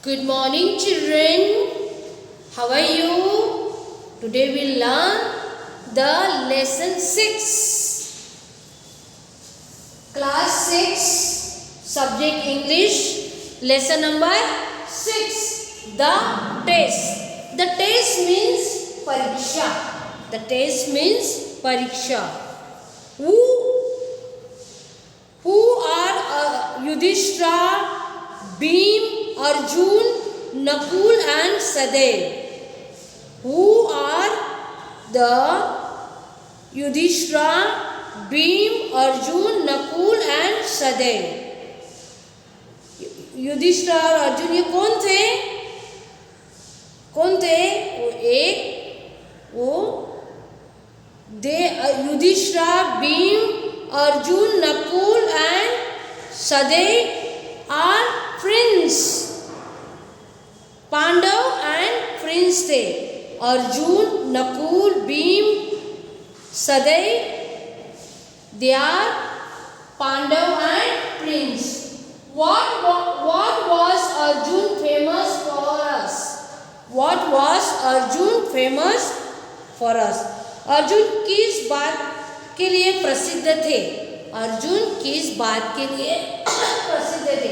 Good morning, children. How are you? Today we learn the lesson 6. Class 6, subject English, lesson number 6. The test. The test means pariksha. The test means pariksha. Who are Yudhishthira, Bhim, Arjun, Nakul and Sahadev? Who are the Yudhishthira, Bhim, Arjun, Nakul and Sahadev? Yudhishthir और अर्जुन ये कौन थे? Yudhishthir, Bhim, Arjun, Nakul and Sahadev are friends. Pandav and friends थे. Arjun, Nakul, Bhim, Sahadev, they are Pandav and friends. What was Arjun famous for us? What was Arjun famous for us? Arjun किस बात के लिए प्रसिद्ध थे? अर्जुन किस बात के लिए प्रसिद्ध थे?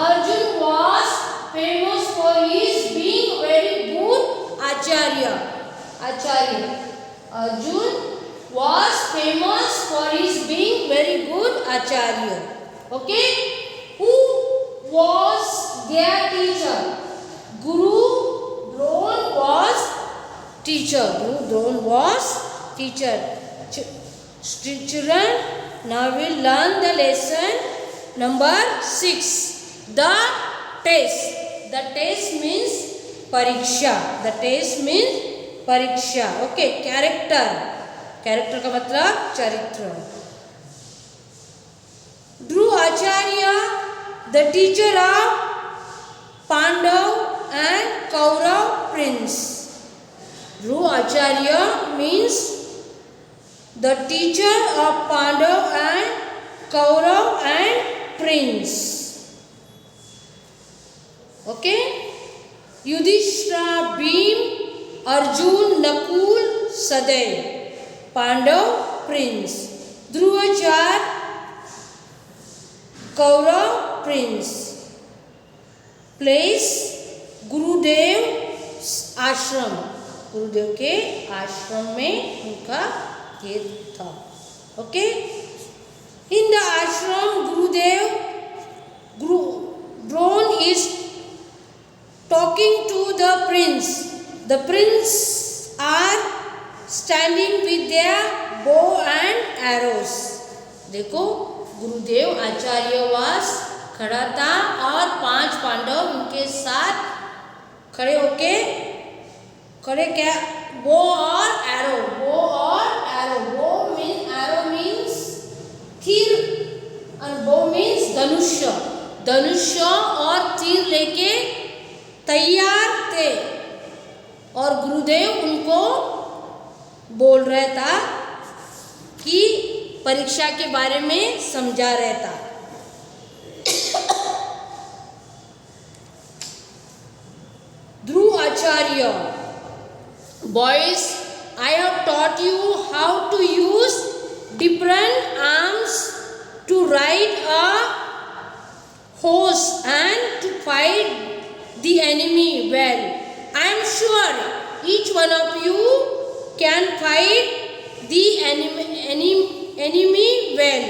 Arjun was famous for his being very good acharya. Arjun was famous for his being very good acharya. Okay? Who was their teacher? Guru Drona was teacher. Guru Drona was teacher. Children, now we will learn the lesson number 6. The test. The test means pariksha. The test means pariksha. Okay, character. Character का मतलब चरित्र. Dhruvacharya, the teacher of Pandav and Kaurav prince. Dhruvacharya means the teacher of Pandav and Kaurav and prince. Okay? Yudhishthira, Bhim, Arjun, Nakul, Sahadev. Pandav prince. Dhruvacharya, Kaurav prince. Place Gurudev आश्रम. गुरुदेव के आश्रम में उनका ये था. Okay? In the ashram, Drona is talking to the prince. The prince are standing with their bow and arrows. देखो, गुरुदेव आचार्य वास खड़ा था और 5 पांडव उनके साथ खड़े होके क्या बो और एरो. एरो मीन्स तीर और बो मीन्स धनुष्य और तीर लेके तैयार थे. और गुरुदेव उनको बोल रहा था कि परीक्षा के बारे में समझा रहा था. Dhruvacharya, boys, I have taught you how to use different arms to ride a horse and to fight the enemy well. I am sure each one of you can fight the enemy well.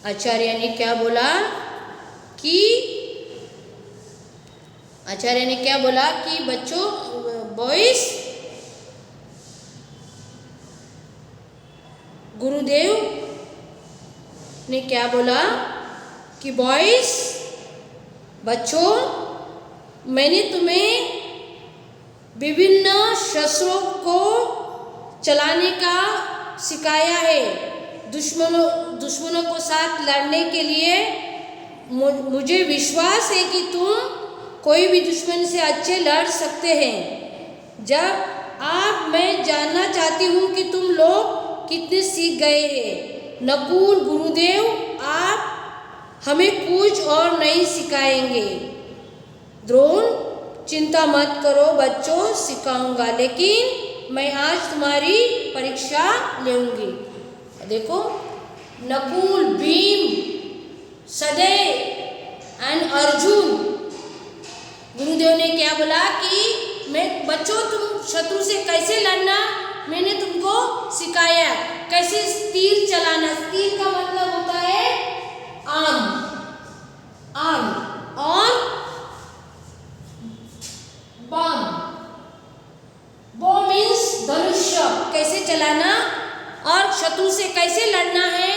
आचार्य ने क्या बोला कि बच्चों, boys, गुरुदेव ने क्या बोला कि boys, बच्चों, मैंने तुम्हें विभिन्न शस्त्रों को चलाने का सिखाया है. दुश्मनों को साथ लड़ने के लिए मुझे विश्वास है कि तुम कोई भी दुश्मन से अच्छे लड़ सकते हैं. मैं जानना चाहती हूँ कि तुम लोग कितने सीख गए हैं. नकुल, गुरुदेव, आप हमें कुछ और नहीं सिखाएंगे। द्रोण, चिंता मत करो बच्चों, सिखाऊंगा, लेकिन मैं आज तुम्हारी परीक्षा लूंगी। देखो, नकुल, भीम, सहदेव एंड अर्जुन, गुरुदेव ने क्या बोला कि मैं बच्चों तुम शत्रु से कैसे लड़ना मैंने तुमको सिखाया, कैसे तीर चलाना। तीर का मतलब होता है आर्म और बम। बो मीन्स धनुष्य, कैसे चलाना और शत्रु से कैसे लड़ना है,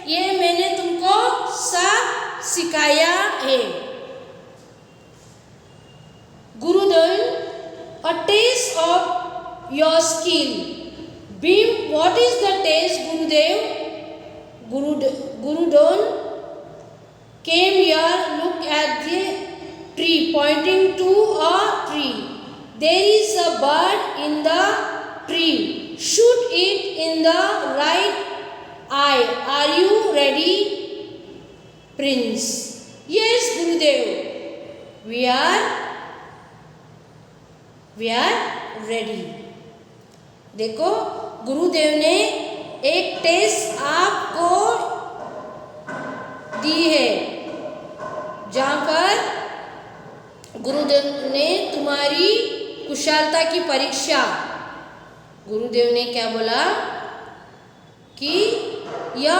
ये मैंने तुमको सब सिखाया है। गुरुदेव, a taste of your skill. Bhim, what is the taste, Gurudev? Gurudev came here, look at the tree, pointing to a tree. There is a bird in the tree. Shoot it in the right eye. Are you ready, Prince? Yes, Gurudev. We are ready. देखो, गुरुदेव ने एक test आपको दी है, जहाँ पर गुरुदेव ने तुम्हारी कुशलता की परीक्षा। गुरुदेव ने क्या बोला कि यह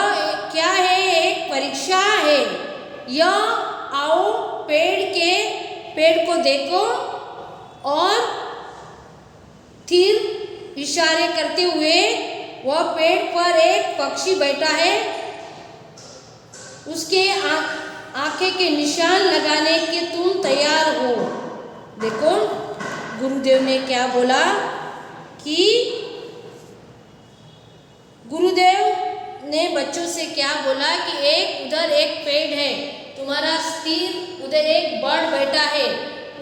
क्या है, एक परीक्षा है। यह आओ, पेड़ को देखो और तीर इशारे करते हुए वह पेड़ पर एक पक्षी बैठा है, उसके आंखें के निशान लगाने के तुम तैयार हो। देखो, गुरुदेव ने क्या बोला कि गुरुदेव ने बच्चों से क्या बोला कि एक उधर एक पेड़ है, तुम्हारा तीर उधर एक बर्ड बैठा है,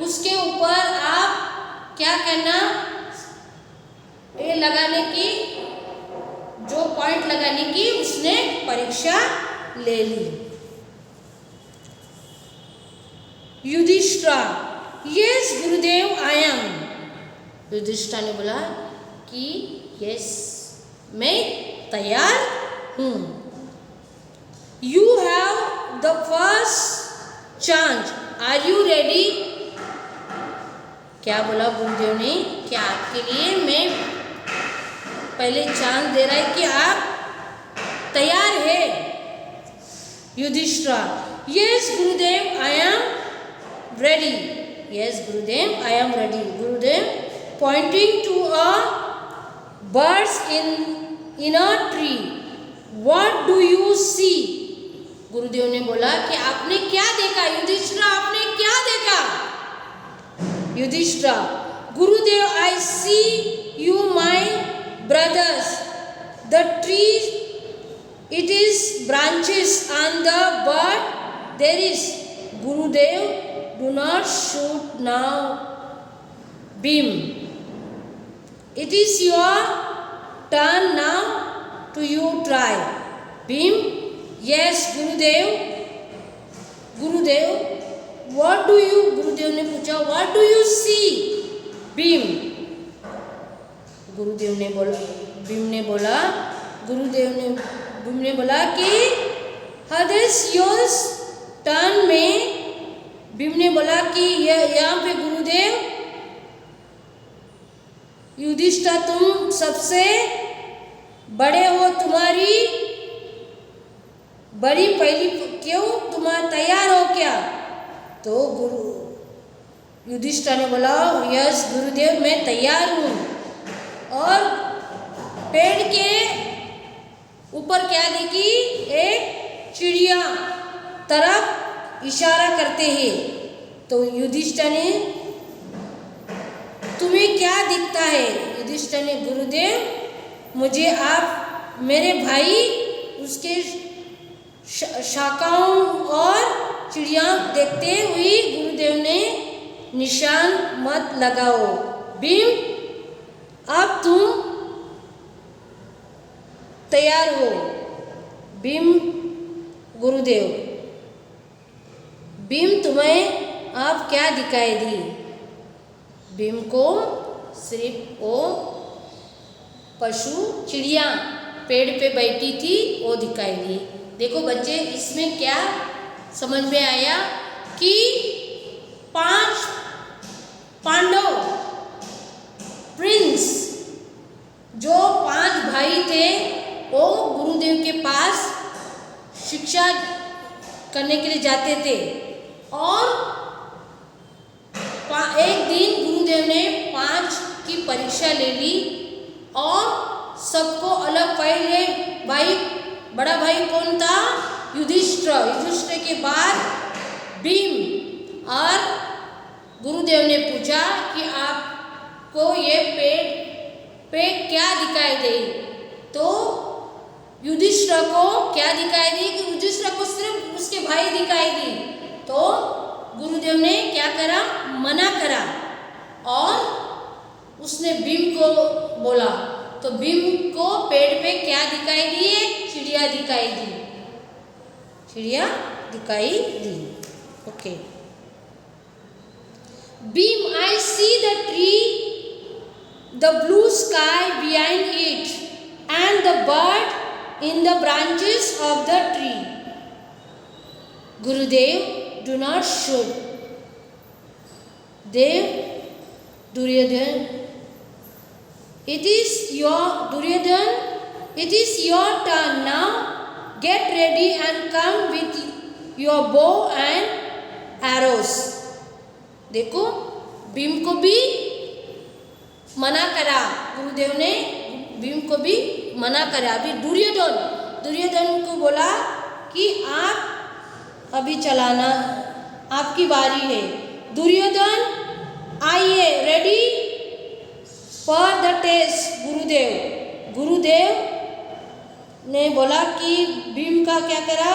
उसके ऊपर आप क्या करना, ये लगाने की, जो पॉइंट लगाने की उसने परीक्षा ले ली। Yudhishthir, yes Gurudev I M. Yudhishthir ने बोला कि यस, मैं तैयार हूँ। You have the first chance, are you ready? क्या बोला गुरुदेव ने कि आपके लिए मैं पहले चांस दे रहा है कि आप तैयार है। Yudhishthir, yes Gurudev I am ready. Yes Gurudev I am ready. Gurudev pointing to a birds in a tree, what do you see? Gurudev ने बोला कि आपने क्या देखा? युधिष्ठिर, आपने क्या देखा? Yudhishthir, Gurudev, I see you my brothers, the tree, it is branches and the bird there is. Gurudev, do not shoot now, Bhim. It is your turn now, to you try. Bhim, yes Gurudev. Gurudev, what do you? Gurudev ने पूछा, what do you see? Bhim. गुरुदेव ने बोला, भीम ने बोला कि हदेस yours turn में। भीम ने बोला कि यहाँ पे गुरुदेव, युधिष्ठिर तुम सबसे बड़े हो, तुम्हारी बड़ी पहली, क्यों तुम तैयार हो क्या? तो युधिष्ठिर ने बोला यस गुरुदेव, मैं तैयार हूँ। और पेड़ के ऊपर क्या देखी? एक चिड़िया तरफ इशारा करते हैं। तो युधिष्ठिर ने, तुम्हें क्या दिखता है? युधिष्ठिर ने, गुरुदेव मुझे आप मेरे भाई उसके शाखाओं और चिड़िया देखते हुए गुरुदेव ने निशान मत लगाओ। भीम, अब तुम तैयार हो। भीम, गुरुदेव भीम तुम्हें अब क्या दिखाई दी? भीम को सिर्फ वो पशु चिड़िया पेड़ पे बैठी थी वो दिखाई दी। देखो बच्चे, इसमें क्या समझ में आया कि 5 पांडव प्रिंस जो 5 भाई थे वो गुरुदेव के पास शिक्षा करने के लिए जाते थे और एक दिन गुरुदेव ने 5 की परीक्षा ले ली और सबको अलग पहले भाई, बड़ा भाई कौन था? युधिष्ठिर। युधिष्ठिर के बाद भीम। और गुरुदेव ने पूछा कि आपको ये पेड़ पे क्या दिखाई दे? तो युधिष्ठिर को क्या दिखाई दी कि युधिष्ठिर को सिर्फ उसके भाई दिखाई दी। तो गुरुदेव ने क्या करा? मना करा और उसने भीम को बोला। तो भीम को पेड़ पे क्या दिखाई दी? एक चिड़िया दिखाई दी। चिड़िया दिखाई दी। Okay. Beam, I see the tree, the blue sky behind it, and the bird in the branches of the tree. Gurudev, do not shoot. Dev, Duryodhan, it is your turn now. Get ready and come with your bow and arrows. देखो, भीम को भी मना करा गुरुदेव ने, भीम को भी मना करा। अभी दुर्योधन को बोला कि आप अभी चलाना, आपकी बारी है। दुर्योधन, आइए, रेडी फॉर द टेस्ट। गुरुदेव ने बोला कि भीम का क्या करा?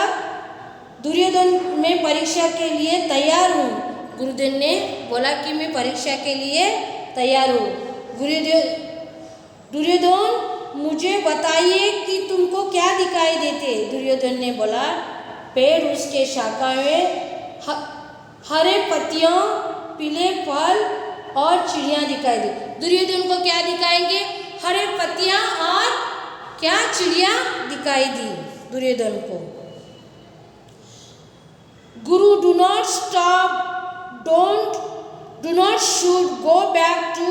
दुर्योधन, मैं परीक्षा के लिए तैयार हूँ। गुरुदेव ने बोला कि मैं परीक्षा के लिए तैयार हूँ। दुर्योधन, मुझे बताइए कि तुमको क्या दिखाई देते? दुर्योधन ने बोला, पेड़, उसके शाखा में हरे पत्तियाँ, पीले फल और चिड़िया दिखाई दी। दुर्योधन को क्या दिखाएंगे? हरे पत्तियाँ और क्या? चिड़िया दिखाई दी दुर्योधन को। गुरु, do not stop, do not shoot, go back to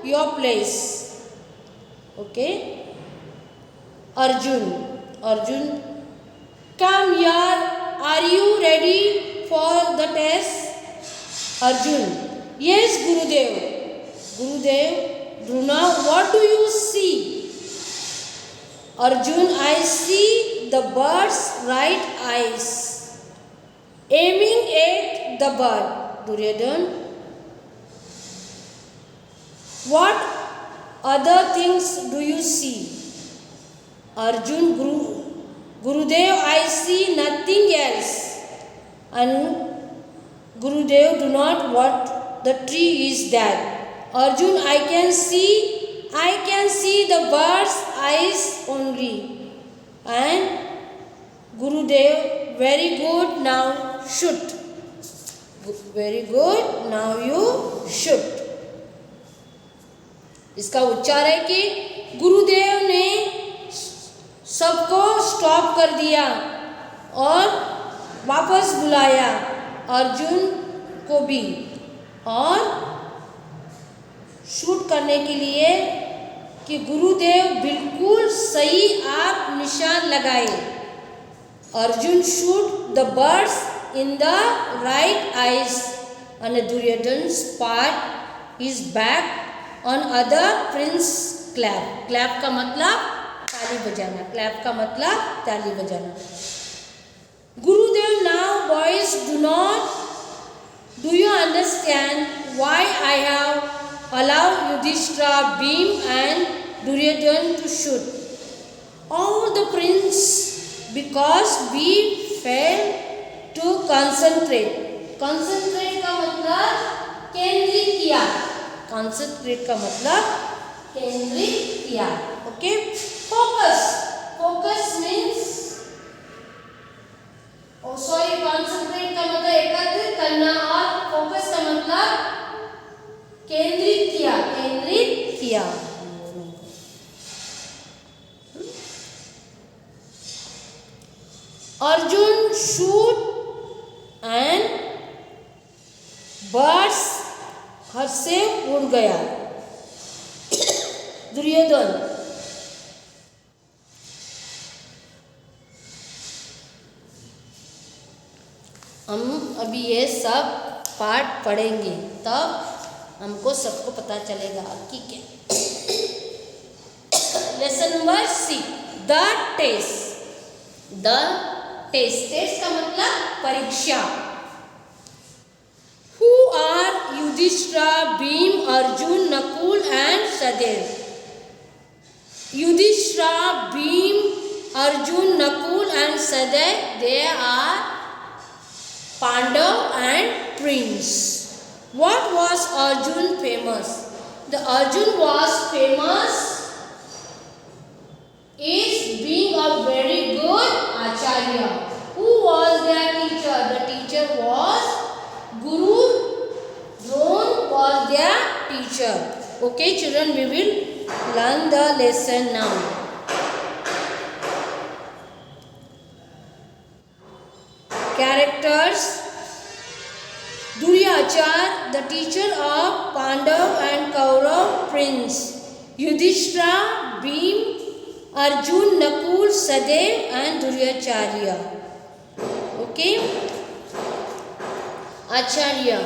your place. Okay. Arjun, come here, are you ready for the test? Arjun, yes Gurudev, Drona, what do you see? Arjun, I see the bird's right eyes aiming at the bird. Duryodhan, what other things do you see? Arjun, Gurudev, I see nothing else. And Gurudev, do not what the tree is that. Arjun, I can see the bird's eyes only. And Gurudev, very good, now shoot. Very good, now you shoot. इसका उच्चार है कि गुरुदेव ने सबको stop कर दिया और वापस बुलाया अर्जुन को भी, और शूट करने के लिए कि गुरुदेव बिल्कुल सही आप निशान लगाए। Arjun shoot the birds in the right eyes and Duryodhan's part is back on other prince clap. Clap का मतलब ताली बजाना, clap का मतलब ताली बजाना। Gurudev, now boys, do you understand why I have allowed Yudhishthira, Bhim and Duryodhan to shoot all the prince? Because we failed to concentrate. Concentrate का मतलब केंद्रित किया। Concentrate का मतलब केंद्रित किया। Okay? Focus. Focus means, concentrate का मतलब एकत्रित shoot and birds हर्ष से उड़ गया. दुर्योधन. हम अभी ये सब पाठ पढ़ेंगे तब हमको सबको पता चलेगा कि क्या. Lesson number 6 the test. The test. Test का मतलब परीक्षा. Who are Yudhishthir, Bhim, Arjun, Nakul and Sahadev. Yudhishthir, Bhim, Arjun, Nakul and Sahadev, they are Pandav and Prince. What was Arjun famous? The Arjun was famous is being a very good acharya. Who was their teacher? The teacher was Guru. Drona was their teacher. Okay children, we will learn the lesson now. Characters. Duryachar, the teacher of Pandav and Kaurav Prince. Yudhishthira, Bhim, Arjun, Nakul, Sadev and Duryacharya. Okay. Acharya.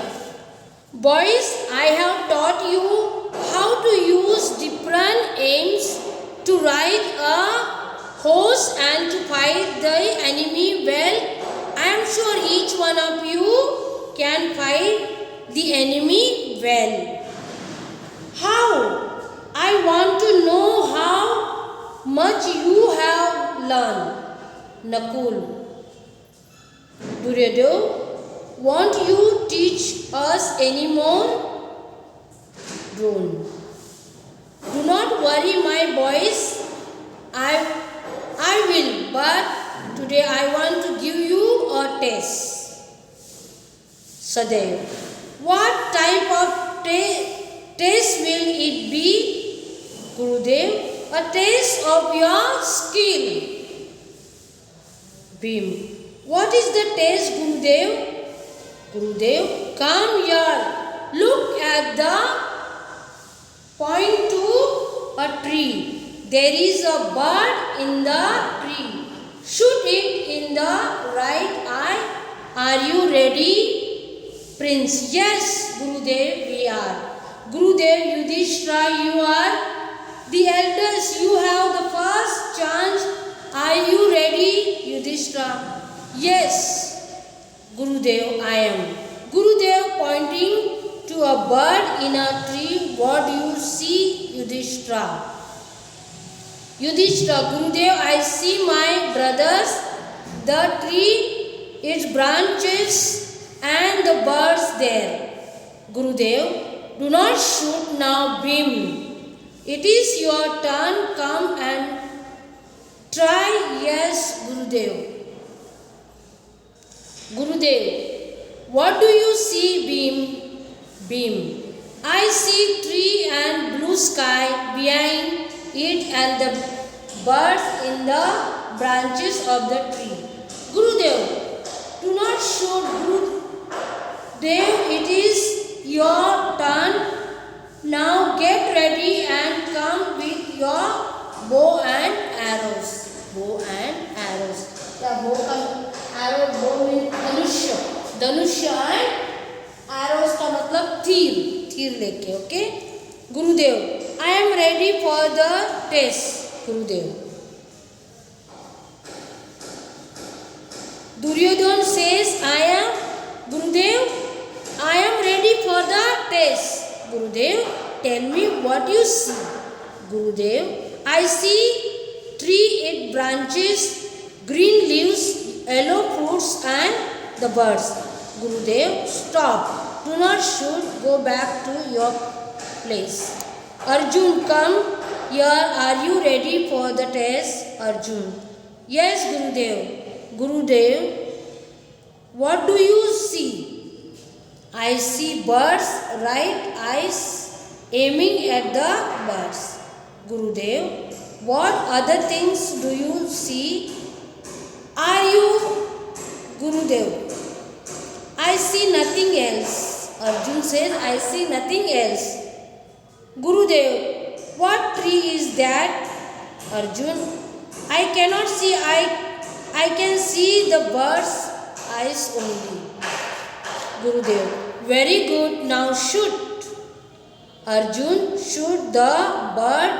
Boys, I have taught you how to use different aims to ride a horse and to fight the enemy well. I am sure each one of you can fight the enemy well. How? I want to know how much you have learned. Nakul. Duryodhana, won't you teach us any more? Drona. Do not worry my boys, I will, but today I want to give you a test. Sadev. What type of test will it be? Gurudev. A test of your skill. Bhim. What is the test, Gurudev? Gurudev, come here. Look at the point to a tree. There is a bird in the tree. Shoot it in the right eye. Are you ready? Prince. Yes, Gurudev, we are. Gurudev, Yudhishthira, you are the eldest. You have the first chance. Are you ready, Yudhishthira? Yes, Gurudev, I am. Gurudev pointing to a bird in a tree. What do you see, Yudhishthira? Yudhishthira, Gurudev, I see my brothers, the tree, its branches and the birds there. Gurudev, do not shoot now, Bhim. It is your turn. Come and try. Yes, Gurudev. Gurudev, what do you see, Bhim? Bhim, I see tree and blue sky behind it and the birds in the branches of the tree. Gurudev, do not shoot. Gurudev, it is your turn. Now get ready and come with your bow and arrows. Bow and arrows. The bow and arrow, bow means धनुष्य. धनुष्य and arrows का मतलब तीर. तीर लेके, okay? Gurudev, I am ready for the test. Gurudev. Duryodhana says, Gurudev, I am ready for the test. Gurudev, tell me what you see. Gurudev, I see tree, its branches, green leaves, yellow fruits and the birds. Gurudev, stop. Do not shoot. Go back to your place. Arjun, come here. Are you ready for the test? Arjun. Yes, Gurudev. Gurudev, what do you see? I see birds, right eyes aiming at the birds. Gurudev, what other things do you see? Are you Gurudev, I see nothing else. Arjun says, I see nothing else. Gurudev, what tree is that? Arjun, I cannot see. I can see the bird's eyes only. Gurudev, very good. Now shoot. Arjun shoot the bird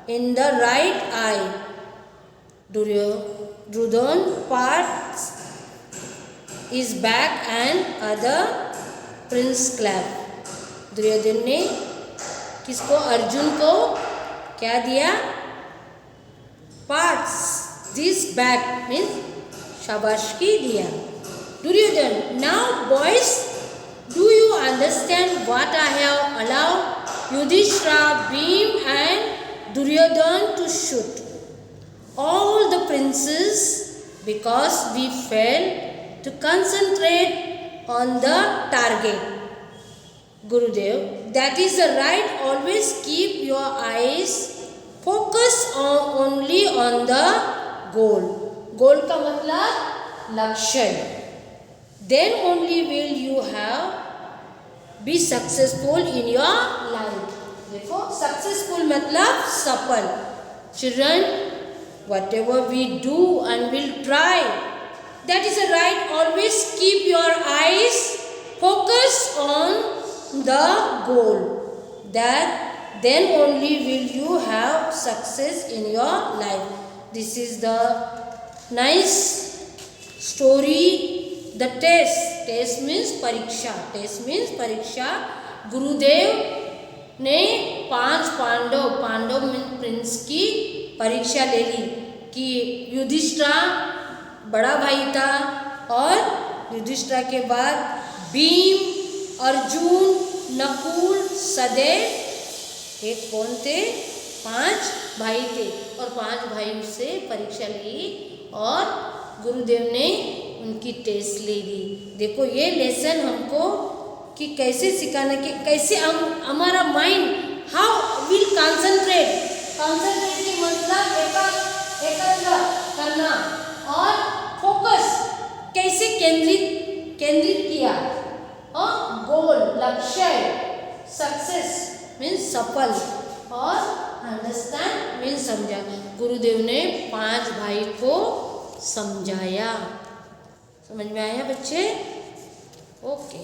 in the right eye. Duryodhan pats his back and other prince clap. Duryodhan ने किसको? अर्जुन को क्या दिया? Parts this back means शाबाशी दिया. Duryodhan, now boys, do you understand what I have allowed Yudhishthira, Bhim and Duryodhan to shoot? All the princes, because we failed to concentrate on the target. Gurudev, that is the right. Always keep your eyes focused only on the goal. Goal का मतलब लक्ष्य. Then only will you be successful in your life. देखो, successful मतलब सफल. Children, whatever we do and will try, that is the right. Always keep your eyes focused on the goal. That then only will you have success in your life. This is the nice story. The test. Test means परीक्षा. Test means परीक्षा. गुरुदेव ने 5 Pandav Prince की परीक्षा ले ली कि युधिष्ठिरा बड़ा भाई था और युधिष्ठिरा के बाद भीम, अर्जुन, नकुल, सहदेव एक कौन थे? 5 भाई थे और 5 भाई से परीक्षा ली और गुरुदेव ने उनकी टेस्ट ले ली. देखो ये लेसन हमको कि कैसे सिखाना कि कैसे हम हमारा mind how will concentrate. Concentrate की मतलब एकाग्र करना और फोकस कैसे केंद्रित किया. गोल लक्ष्य, सक्सेस मीन्स सफल और अंडरस्टैंड मीन्स समझा. गुरुदेव ने 5 भाई को समझाया. समझ में आया बच्चे? ओके.